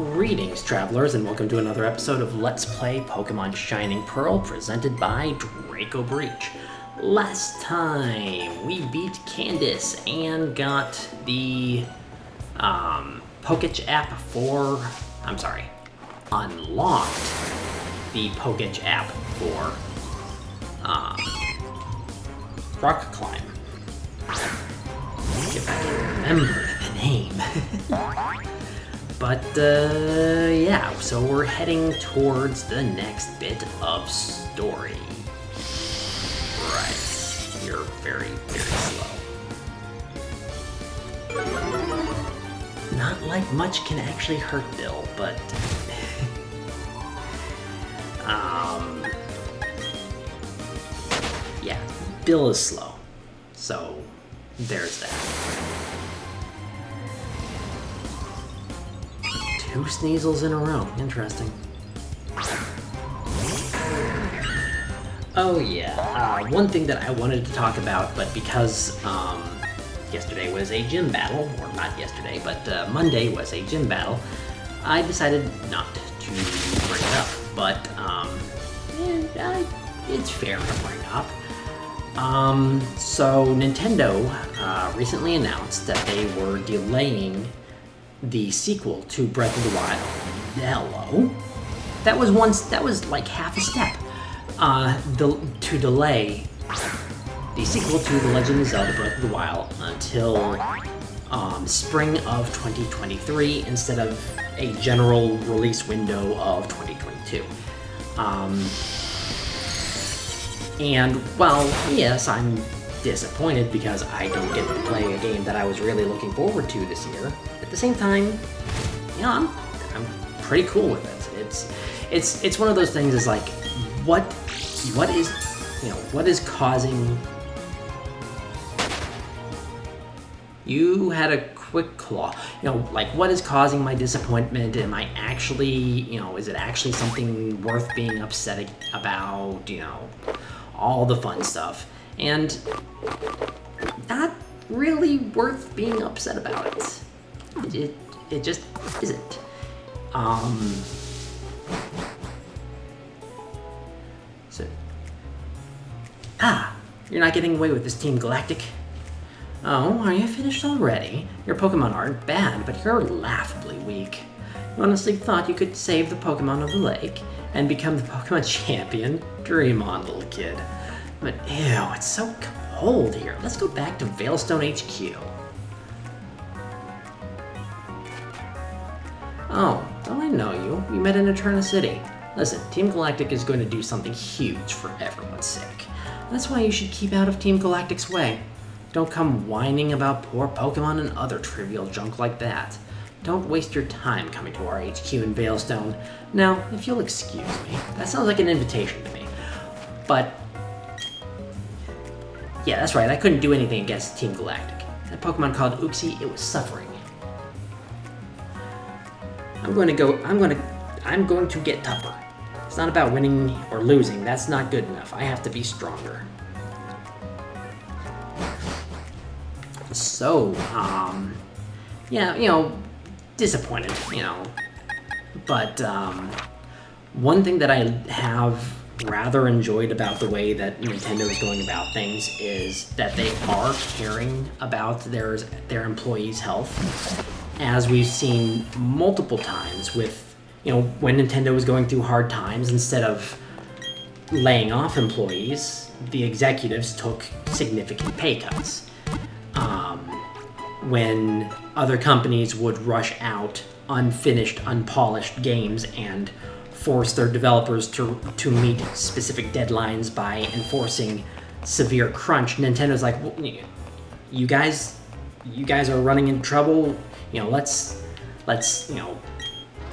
Greetings, travelers, and welcome to another episode of Let's Play Pokemon Shining Pearl, presented by Draco Breach. Last time, we beat Candace and got the Poketch app for... unlocked the Poketch app for Rock Climb. If I can remember the name. But, yeah, so we're heading towards the next bit of story. Right. You're very, very slow. Not like much can actually hurt Bill, but... yeah, Bill is slow. So, there's that. 2 Sneasels in a row. Interesting. Oh yeah, one thing that I wanted to talk about, but because yesterday was a gym battle, or not yesterday, but Monday was a gym battle, I decided not to bring it up, but it's fair to bring up. So Nintendo recently announced that they were delaying the sequel to Breath of the Wild. Hello? That was like half a step. To delay the sequel to The Legend of Zelda Breath of the Wild until spring of 2023 instead of a general release window of 2022. And, well, yes, I'm disappointed because I don't get to play a game that I was really looking forward to this year. At the same time, you know, I'm pretty cool with it. It's one of those things. Is like, what is causing? You had a quick claw. Like, what is causing my disappointment? Am I actually, is it actually something worth being upset about? All the fun stuff. And not really worth being upset about it. It just isn't. You're not getting away with this, Team Galactic. Oh, are you finished already? Your Pokemon aren't bad, but you're laughably weak. You honestly thought you could save the Pokemon of the lake and become the Pokemon champion? Dream on, little kid. But ew, it's so cold here. Let's go back to Veilstone HQ. Oh, don't I know you? We met in Eterna City. Listen, Team Galactic is going to do something huge for everyone's sake. That's why you should keep out of Team Galactic's way. Don't come whining about poor Pokemon and other trivial junk like that. Don't waste your time coming to our HQ in Veilstone. Now, if you'll excuse me, that sounds like an invitation to me. But yeah, that's right, I couldn't do anything against Team Galactic. That Pokemon called Uxie, it was suffering. I'm going to get tougher. It's not about winning or losing, that's not good enough. I have to be stronger. So, yeah, disappointed, But, one thing that I have rather enjoyed about the way that Nintendo is going about things is that they are caring about their employees' health, as we've seen multiple times with, when Nintendo was going through hard times, instead of laying off employees, the executives took significant pay cuts. When other companies would rush out unfinished, unpolished games and force their developers to meet specific deadlines by enforcing severe crunch, Nintendo's like, well, you guys are running into trouble. Let's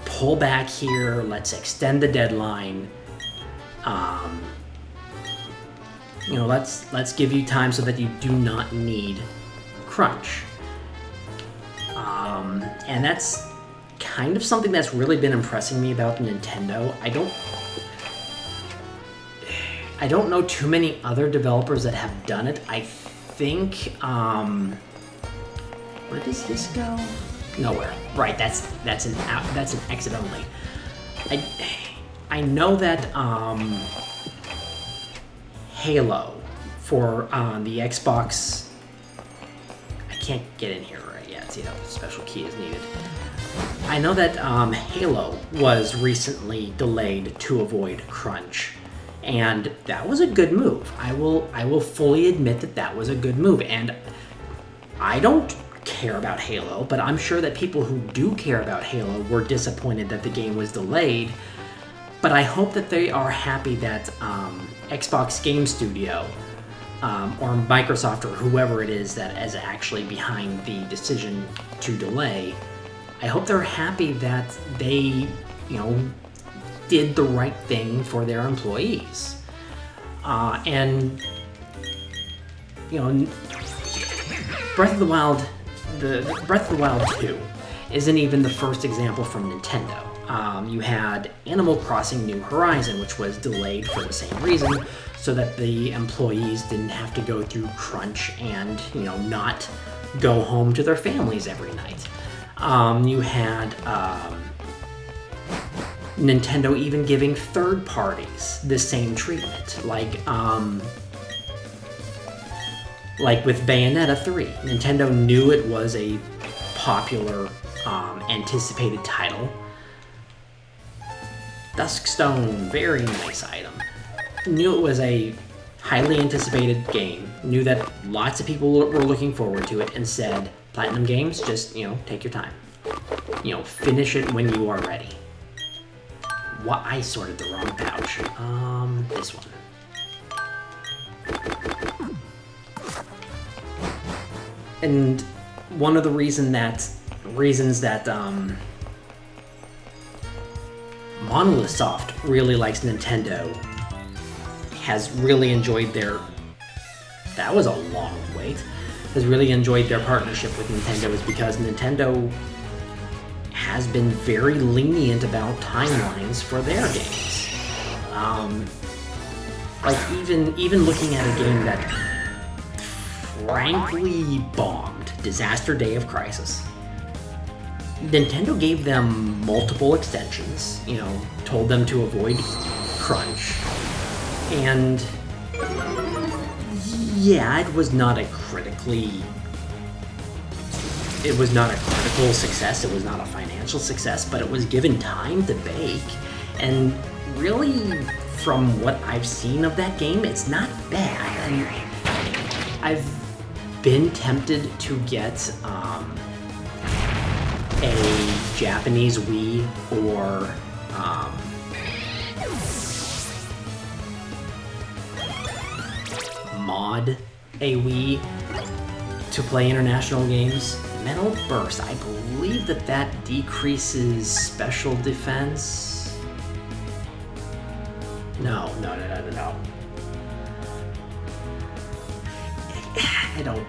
pull back here. Let's extend the deadline. Let's give you time so that you do not need crunch. And that's kind of something that's really been impressing me about Nintendo. I don't know too many other developers that have done it. I think, where does this go? Nowhere. Right. That's an exit only. I know that Halo for the Xbox. I can't get in here right yet. See, that special key is needed. I know that Halo was recently delayed to avoid crunch, and that was a good move. I will fully admit that that was a good move, and I don't care about Halo, but I'm sure that people who do care about Halo were disappointed that the game was delayed. But I hope that they are happy that Xbox Game Studio or Microsoft or whoever it is that is actually behind the decision to delay, I hope they're happy that they, did the right thing for their employees. And Breath of the Wild 2 isn't even the first example from Nintendo. You had Animal Crossing New Horizon, which was delayed for the same reason, so that the employees didn't have to go through crunch and, not go home to their families every night. You had Nintendo even giving third parties the same treatment, like with Bayonetta 3. Nintendo knew it was a popular, anticipated title. Duskstone, very nice item. Knew it was a highly anticipated game, knew that lots of people were looking forward to it, and said, Platinum Games, just, take your time. Finish it when you are ready. What? I sorted the wrong pouch. This one. And one of the reasons that Monolith Soft really likes Nintendo, has really enjoyed their... That was a long wait. Has really enjoyed their partnership with Nintendo is because Nintendo has been very lenient about timelines for their games. Even looking at a game that frankly bombed, Disaster Day of Crisis, Nintendo gave them multiple extensions, told them to avoid crunch, and yeah, it was not a critical success, it was not a financial success, but it was given time to bake, and really, from what I've seen of that game, it's not bad, and I've been tempted to get a Japanese Wii or mod a Wii to play international games. Metal Burst, I believe that decreases special defense. No. I don't.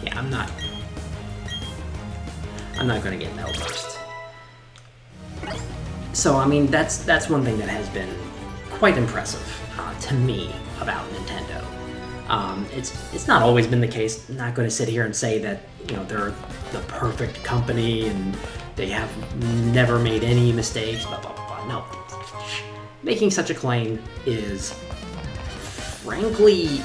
Yeah, I'm not going to get Metal Burst. So, I mean, that's one thing that has been quite impressive to me about Nintendo. It's not always been the case. I'm not going to sit here and say that they're the perfect company and they have never made any mistakes. Blah blah blah. No, making such a claim is frankly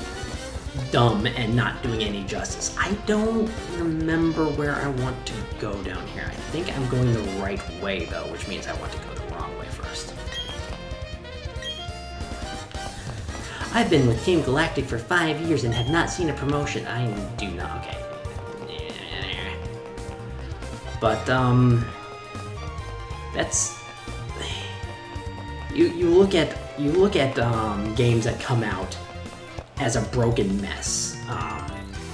dumb and not doing any justice. I don't remember where I want to go down here. I think I'm going the right way though, which means I want to go the wrong way first. I've been with Team Galactic for 5 years and have not seen a promotion. I do not. Okay. But that's you look at games that come out as a broken mess,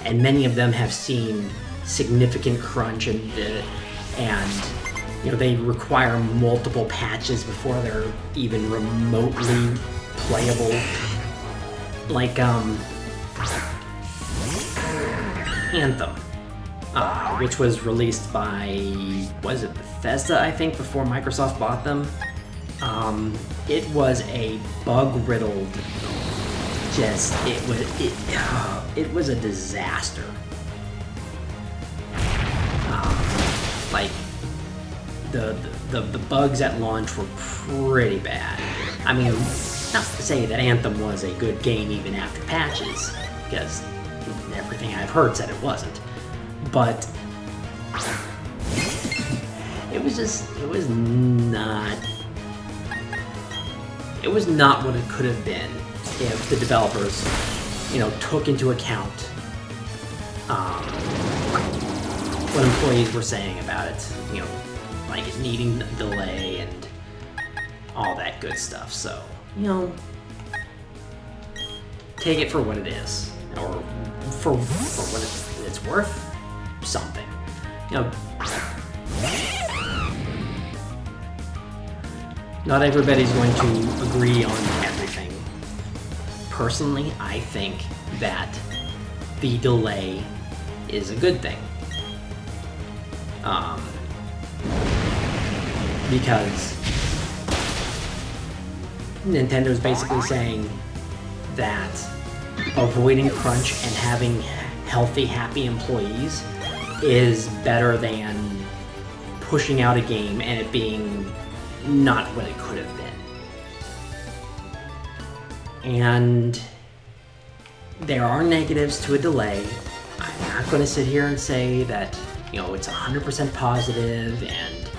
and many of them have seen significant crunch and they require multiple patches before they're even remotely playable. Like Anthem. which was released by, was it Bethesda, I think, before Microsoft bought them. It was a bug-riddled, it was a disaster. Like, the bugs at launch were pretty bad. I mean, not to say that Anthem was a good game even after patches, because everything I've heard said it wasn't. But it was not what it could have been if the developers, took into account what employees were saying about it, like it needing a delay and all that good stuff. So, take it for what it is, or for what it's worth. Something, not everybody's going to agree on everything. Personally, I think that the delay is a good thing. Because Nintendo's basically saying that avoiding crunch and having healthy, happy employees is better than pushing out a game and it being not what it could have been. And there are negatives to a delay. I'm not going to sit here and say that, it's 100% positive and,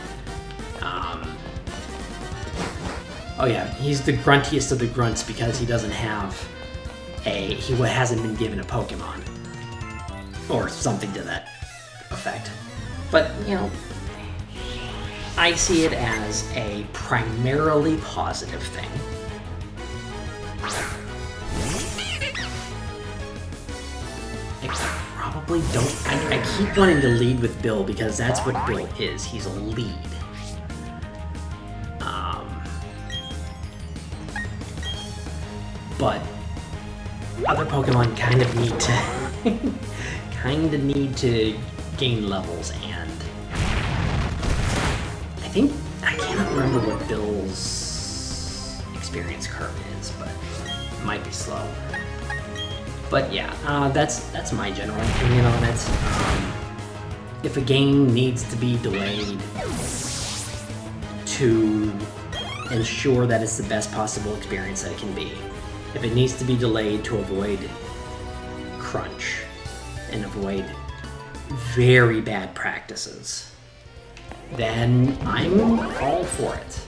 oh yeah, he's the gruntiest of the grunts because he doesn't have he hasn't been given a Pokemon. Or something to that effect. But, I see it as a primarily positive thing. I probably don't... I keep wanting to lead with Bill because that's what Bill is. He's a lead. But other Pokemon kind of need to gain levels, and I cannot remember what Bill's experience curve is, but it might be slow. But yeah, that's my general opinion on it. If a game needs to be delayed to ensure that it's the best possible experience that it can be, if it needs to be delayed to avoid crunch and avoid very bad practices, then I'm all for it.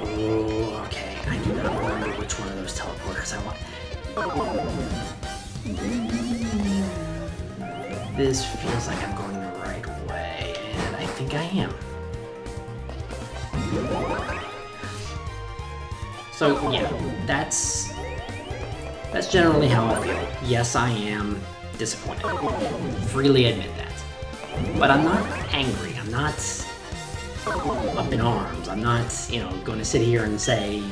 Oh, okay. I do not remember which one of those teleporters I want. This feels like I'm going the right way, and I think I am. So yeah, that's generally how I feel. Yes, I am disappointed. Freely admit that. But I'm not angry. I'm not up in arms. I'm not, going to sit here and say,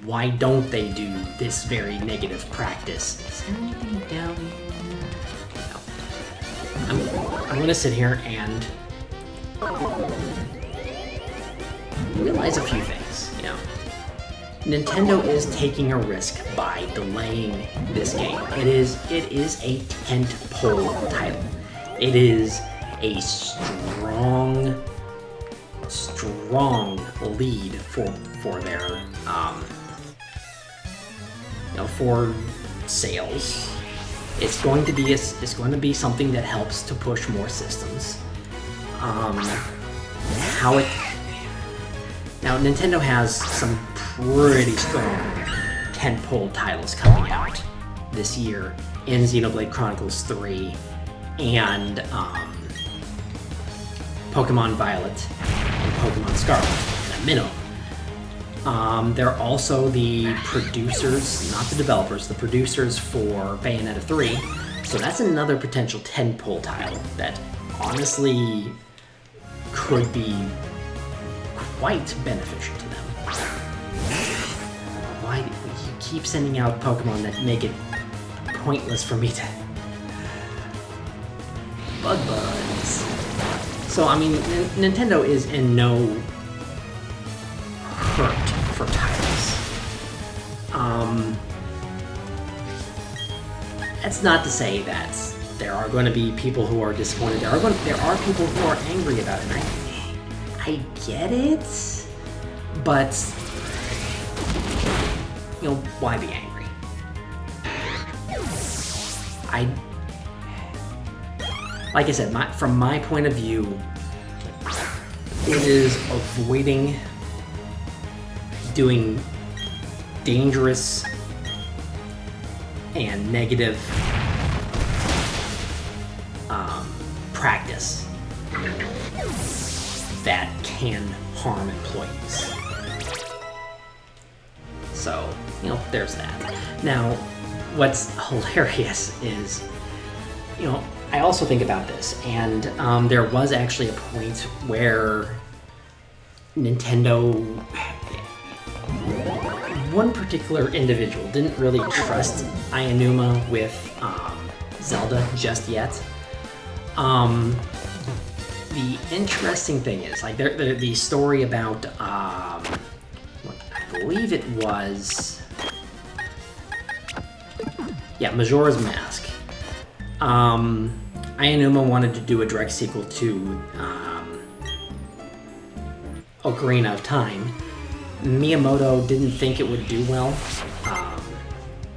why don't they do this very negative practice? Is there anything down here? No. I'm going to sit here and realize a few things, Nintendo is taking a risk by delaying this game. It is a tentpole title. It is a strong lead for their for sales. It's going to be something that helps to push more systems. Now Nintendo has some pretty strong tentpole titles coming out this year in Xenoblade Chronicles 3 and Pokemon Violet and Pokemon Scarlet, at minimum. They're also the producers, not the developers, the producers for Bayonetta 3, so that's another potential tentpole title that honestly could be quite beneficial to them. Why? You keep sending out Pokemon that make it pointless for me to bug bugs. So I mean, Nintendo is in no hurt for titles. That's not to say that there are going to be people who are disappointed. There are people who are angry about it. And I get it, but you know, why be angry? Like I said, from my point of view, it is avoiding doing dangerous and negative practice that can harm employees. So, you know, there's that. Now, what's hilarious is, you know, I also think about this, and there was actually a point where Nintendo, one particular individual didn't really trust Aonuma with Zelda just yet. The interesting thing is, like, the story about, I believe it was, yeah, Majora's Mask. Aonuma wanted to do a direct sequel to Ocarina of Time. Miyamoto didn't think it would do well,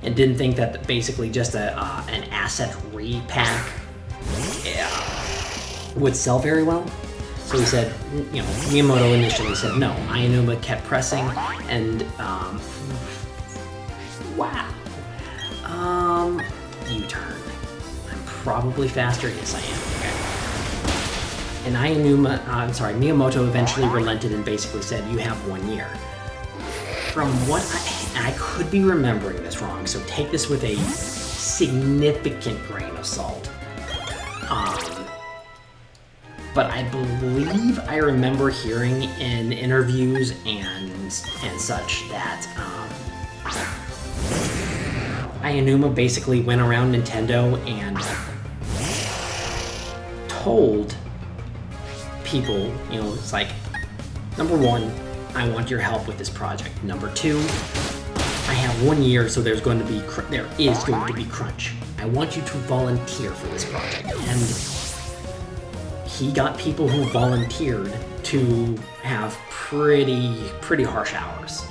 and didn't think that basically just an asset repack would sell very well. So he said, you know, Miyamoto initially said no. Aonuma kept pressing, and wow, U-turn. I'm probably faster. Yes, I am. Okay. And Miyamoto eventually relented and basically said, you have 1 year. From what I could be remembering this wrong, so take this with a significant grain of salt. But I believe I remember hearing in interviews and such that Aonuma basically went around Nintendo and told people, you know, it's like, number one, I want your help with this project. Number two, I have 1 year, so there is going to be crunch. I want you to volunteer for this project. And he got people who volunteered to have pretty harsh hours.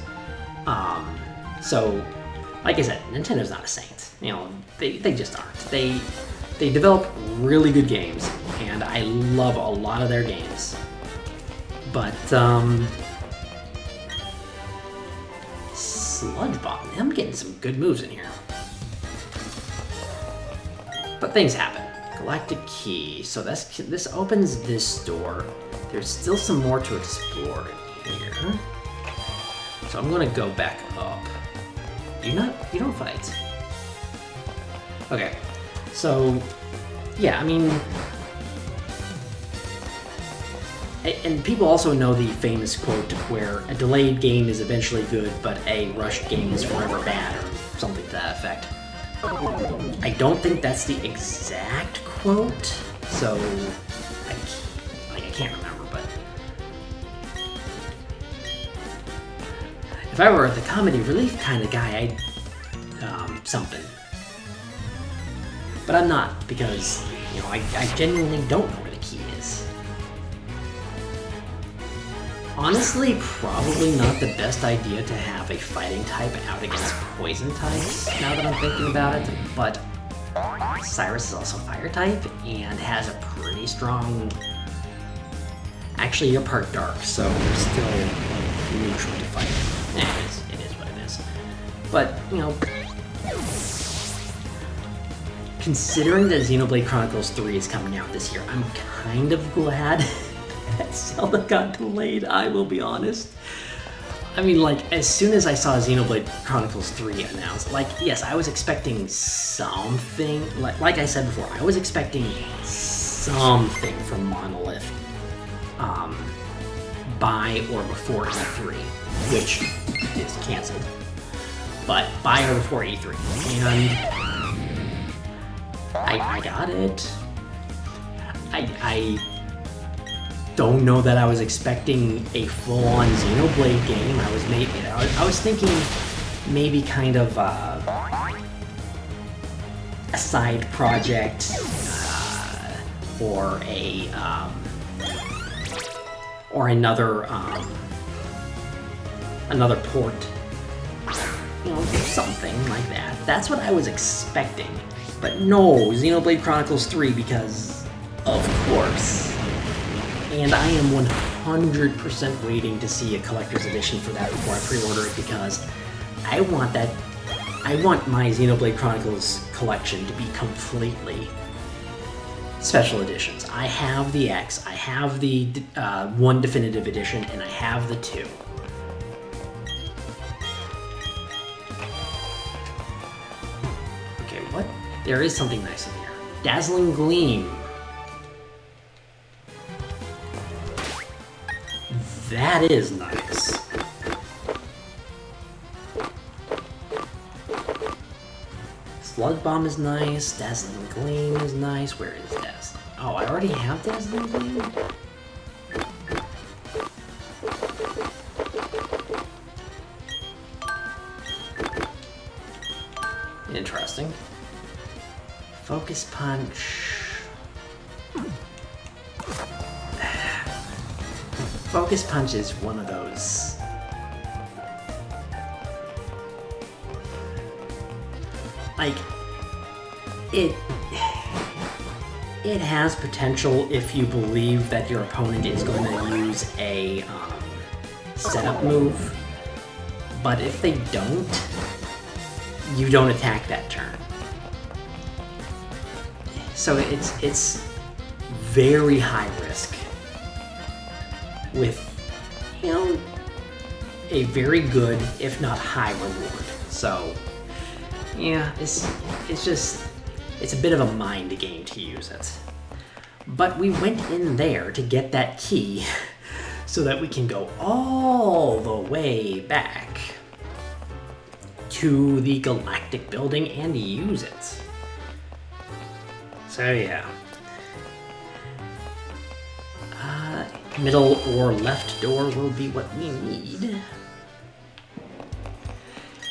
So, like I said, Nintendo's not a saint. You know, they just aren't. They develop really good games, and I love a lot of their games. But Sludge Bomb, I'm getting some good moves in here. But things happen. Galactic Key. So this opens this door. There's still some more to explore in here. So I'm gonna go back up. You don't fight. Okay. So yeah, I mean, and people also know the famous quote where a delayed game is eventually good, but a rushed game is forever bad, or something to that effect. I don't think that's the exact quote, so I can't remember, but if I were the comedy relief kind of guy, I'd something. But I'm not, because, you know, I genuinely don't know where the key is. Honestly, probably not the best idea to have a fighting type out against poison types, now that I'm thinking about it, but Cyrus is also fire type and has a pretty strong... Actually, you're part dark, so you're still neutral to fight. It is what it is. But, you know, considering that Xenoblade Chronicles 3 is coming out this year, I'm kind of glad that Zelda got delayed, I will be honest. I mean, like, as soon as I saw Xenoblade Chronicles 3 announced, like, yes, I was expecting something, like I said before, I was expecting something from Monolith by or before E3, which is canceled. but buy her before E3. And I got it. I don't know that I was expecting a full-on Xenoblade game. I was thinking maybe kind of a side project or another port, you know, something like that. That's what I was expecting. But no, Xenoblade Chronicles 3, because of course. And I am 100% waiting to see a collector's edition for that before I pre-order it, because I want my Xenoblade Chronicles collection to be completely special editions. I have the X, I have the 1 definitive edition, and I have the 2. Okay, what? There is something nice in here. Dazzling Gleam. That is nice. Slug Bomb is nice. Dazzling Gleam is nice. Where is Dazzling? Oh, I already have Dazzling Gleam? Interesting. Focus Punch. Focus Punch is one of those. Like, it has potential if you believe that your opponent is going to use a setup move, but if they don't, you don't attack that turn. So it's very high risk with, you know, a very good, if not high reward. So yeah, it's a bit of a mind game to use it. But we went in there to get that key so that we can go all the way back to the Galactic Building and use it. So yeah. Middle or left door will be what we need.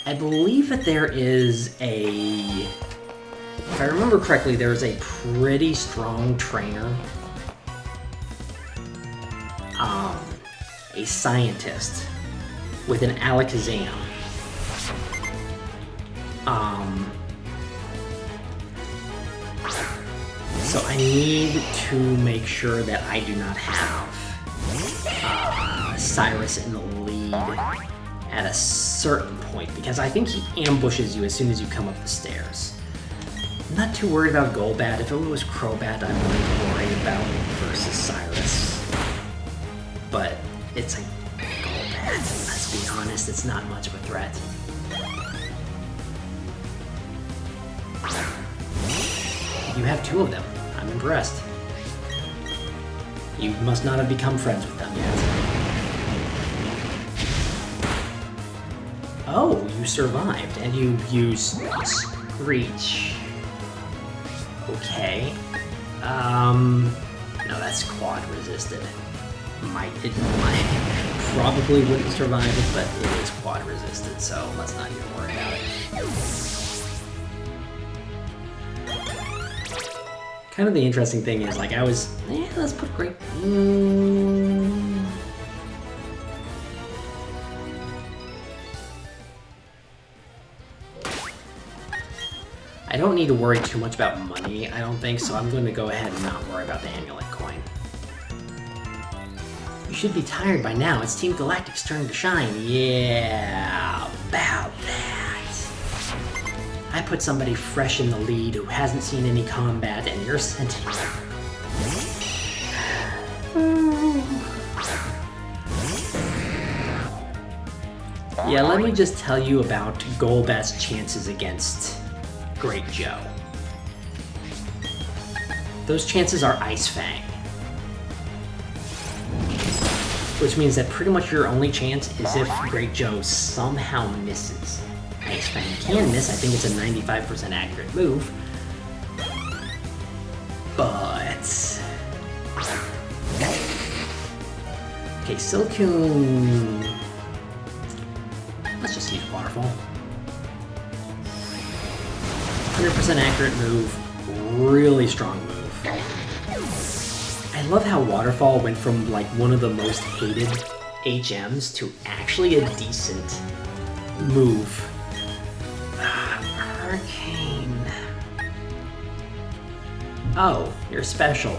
I believe that there is if I remember correctly, there is a pretty strong trainer, a scientist with an Alakazam. So I need to make sure that I do not have Cyrus in the lead at a certain point, because I think he ambushes you as soon as you come up the stairs. I'm not too worried about Golbat. If it was Crobat, I'm going to worry about versus Cyrus. But it's a Golbat. Let's be honest, it's not much of a threat. You have 2 of them. I'm impressed. You must not have become friends with them yet. Oh, you survived, and you used Screech. Okay. No, that's quad resisted. It probably wouldn't survive it, but it is quad resisted, so let's not even worry about it. Kind of the interesting thing is, like, let's put great. I don't need to worry too much about money, I don't think, so I'm going to go ahead and not worry about the amulet coin. You should be tired by now. It's Team Galactic's turn to shine. Yeah, about that. I put somebody fresh in the lead who hasn't seen any combat, and you're sent. Yeah, let me just tell you about Golbat's chances against Great Joe. Those chances are Ice Fang. Which means that pretty much your only chance is if Great Joe somehow misses. Ice Fang can miss. I think it's a 95% accurate move. But... okay, Silcoon... let's just use Waterfall. 100% accurate move. Really strong move. I love how Waterfall went from like one of the most hated HMs to actually a decent move. Hurricane. Oh, you're special.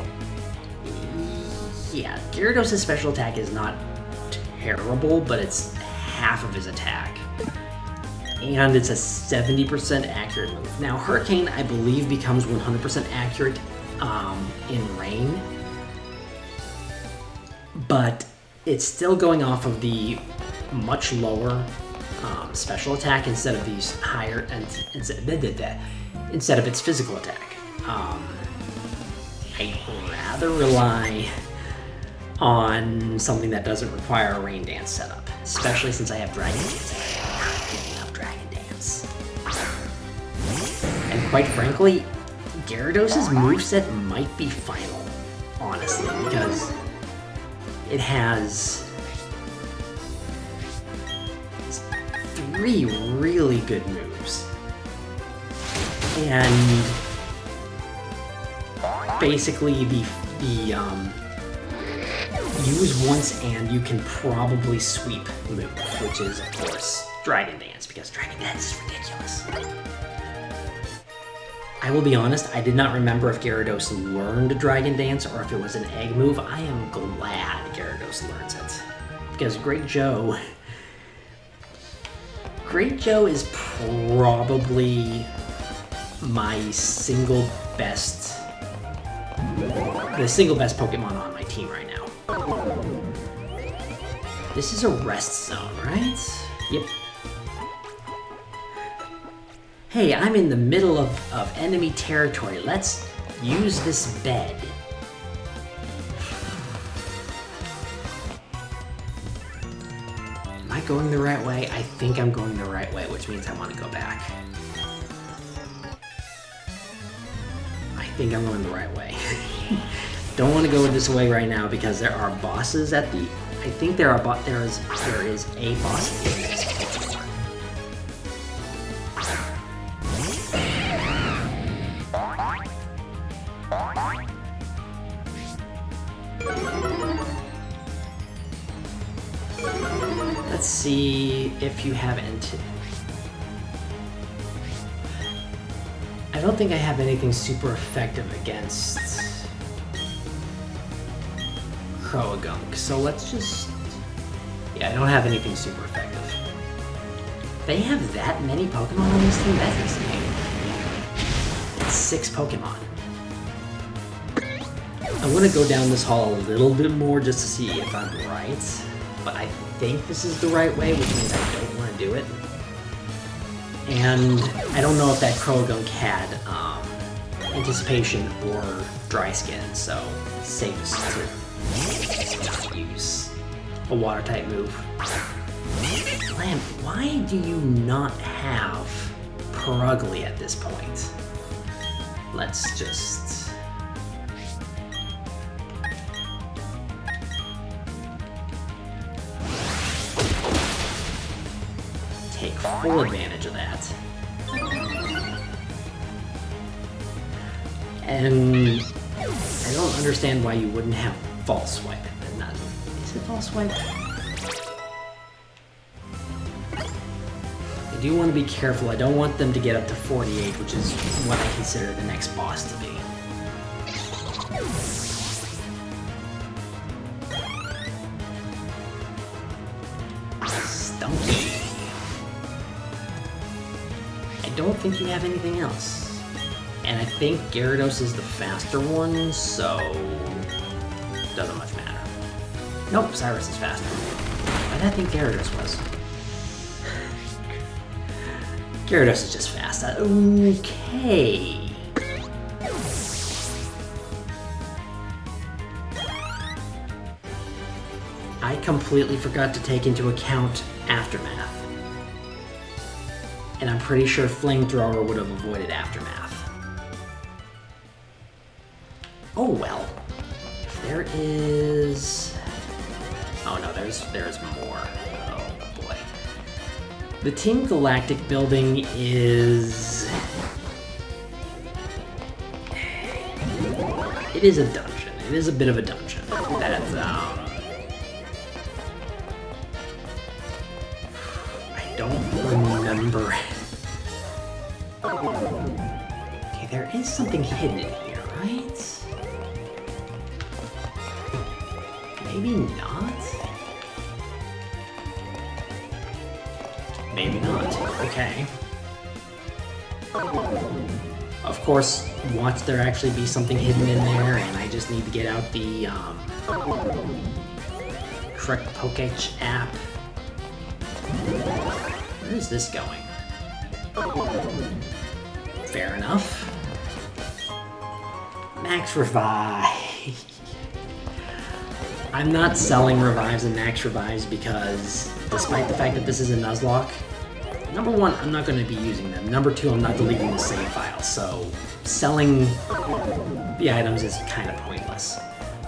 Yeah, Gyarados' special attack is not terrible, but it's half of his attack. And it's a 70% accurate move. Now, Hurricane, I believe, becomes 100% accurate in Rain. But it's still going off of the much lower special attack instead of these higher, instead of its physical attack. I'd rather rely on something that doesn't require a Rain Dance setup, especially since I have Dragon Dance. I'm not giving up Dragon Dance. And quite frankly, Gyarados' moveset might be final, honestly, because it has 3 really good moves. And basically the use once and you can probably sweep move, which is of course Dragon Dance, because Dragon Dance is ridiculous. I will be honest, I did not remember if Gyarados learned Dragon Dance or if it was an egg move. I am glad Gyarados learns it, because Great Joe is probably my the single best Pokemon on my team right now. This is a rest zone, right? Yep. Hey, I'm in the middle of enemy territory. Let's use this bed. Am I going the right way? I think I'm going the right way, which means I want to go back. I think I'm going the right way. Don't want to go this way right now because there are bosses at the... I think there is a boss at the end of this Pokemon. Let's see if you have I don't think I have anything super effective against Croagunk, so let's just... yeah, I don't have anything super effective. They have that many Pokemon on this team? That's insane. It's 6 Pokemon. I want to go down this hall a little bit more just to see if I'm right, but I think this is the right way, which means I don't want to do it. And I don't know if that Croagunk had Anticipation or Dry Skin, so it's safest to not use a water type move. Lamp, why do you not have Purugly at this point? Let's just... take full advantage of that. And I don't understand why you wouldn't have False Swipe. Is it False Swipe? I do want to be careful. I don't want them to get up to 48, which is what I consider the next boss to be. Stunky. I don't think you have anything else. And I think Gyarados is the faster one, so doesn't much matter. Nope, Cyrus is faster. Why did I think Gyarados was? Gyarados is just fast. Okay. I completely forgot to take into account Aftermath. and I'm pretty sure Flamethrower would have avoided Aftermath. Oh well. If there is... Oh no, there's more. Oh boy. The Team Galactic building is... It is a dungeon. It is a bit of a dungeon. That's, I don't remember. Okay, there is something hidden in here, right? Maybe not? Maybe not. Okay. Of course, watch there actually be something hidden in there, and I just need to get out the correct Pokéch app. Where is this going? Fair enough. Max Revive. I'm not selling revives and max revives because, despite the fact that this is a Nuzlocke, number one, I'm not going to be using them. Number two, I'm not deleting the save file, so selling the items is kind of pointless.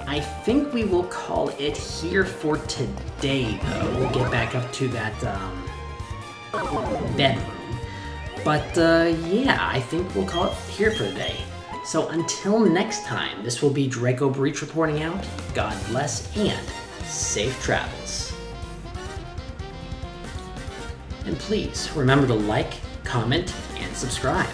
I think we will call it here for today, though. We'll get back up to that bedroom. But yeah, I think we'll call it here for today. So until next time, this will be Draco Breach reporting out. God bless and safe travels. And please remember to like, comment, and subscribe.